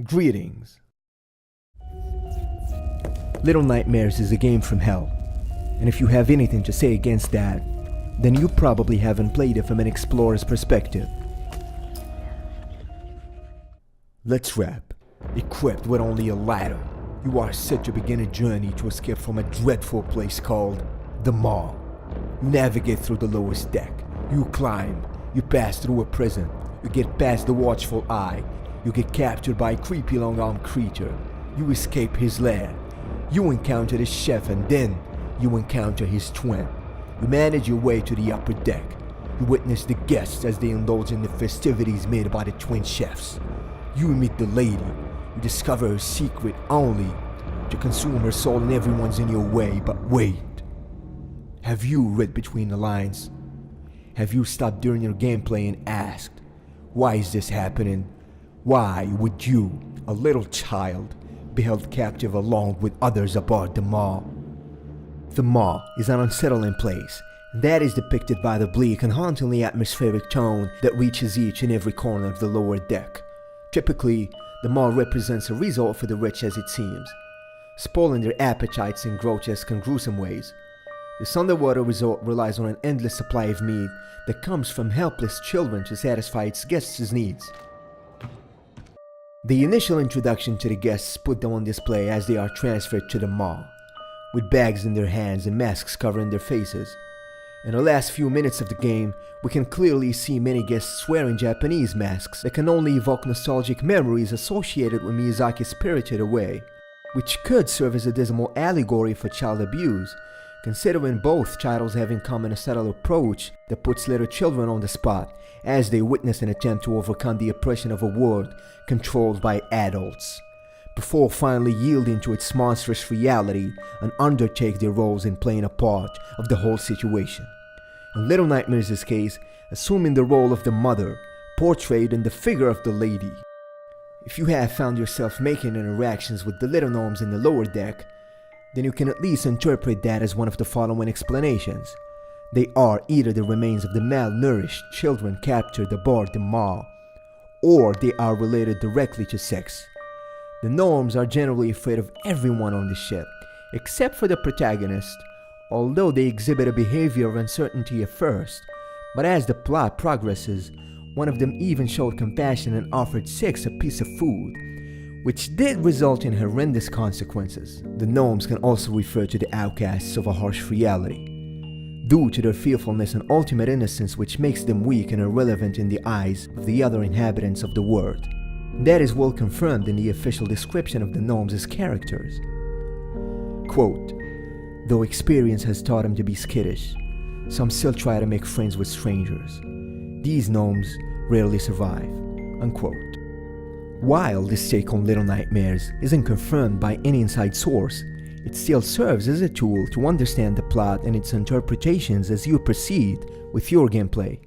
Greetings. Little Nightmares is a game from hell, and if you have anything to say against that, then you probably haven't played it from an explorer's perspective. Let's wrap. Equipped with only a ladder, you are set to begin a journey to escape from a dreadful place called the Maw. You navigate through the lowest deck, you climb, you pass through a prison, you get past the watchful eye, you get captured by a creepy long-armed creature, you escape his lair, you encounter the chef, and then you encounter his twin. You manage your way to the upper deck, you witness the guests as they indulge in the festivities made by the twin chefs. You meet the lady, you discover her secret only to consume her soul, and everyone's in your way. But wait, have you read between the lines? Have you stopped during your gameplay and asked, why is this happening? Why would you, a little child, be held captive along with others aboard the Maw? The Maw is an unsettling place, and that is depicted by the bleak and hauntingly atmospheric tone that reaches each and every corner of the lower deck. Typically, the Maw represents a resort for the rich, as it seems, spoiling their appetites in grotesque and gruesome ways. This underwater resort relies on an endless supply of meat that comes from helpless children to satisfy its guests' needs. The initial introduction to the guests put them on display as they are transferred to the Maw, with bags in their hands and masks covering their faces. In the last few minutes of the game, we can clearly see many guests wearing Japanese masks that can only evoke nostalgic memories associated with Miyazaki's Spirited Away, which could serve as a dismal allegory for child abuse, considering both titles have in common a subtle approach that puts little children on the spot as they witness an attempt to overcome the oppression of a world controlled by adults, before finally yielding to its monstrous reality and undertake their roles in playing a part of the whole situation. In Little Nightmares' case, assuming the role of the mother, portrayed in the figure of the lady. If you have found yourself making interactions with the little gnomes in the lower deck, then you can at least interpret that as one of the following explanations. They are either the remains of the malnourished children captured aboard the Maw, or they are related directly to sex. The gnomes are generally afraid of everyone on the ship, except for the protagonist, although they exhibit a behavior of uncertainty at first, but as the plot progresses, one of them even showed compassion and offered Six a piece of food, which did result in horrendous consequences. The gnomes can also refer to the outcasts of a harsh reality, due to their fearfulness and ultimate innocence, which makes them weak and irrelevant in the eyes of the other inhabitants of the world. That is well confirmed in the official description of the gnomes as characters. Quote, "Though experience has taught them to be skittish, some still try to make friends with strangers. These gnomes rarely survive." Unquote. While this take on Little Nightmares isn't confirmed by any inside source, it still serves as a tool to understand the plot and its interpretations as you proceed with your gameplay.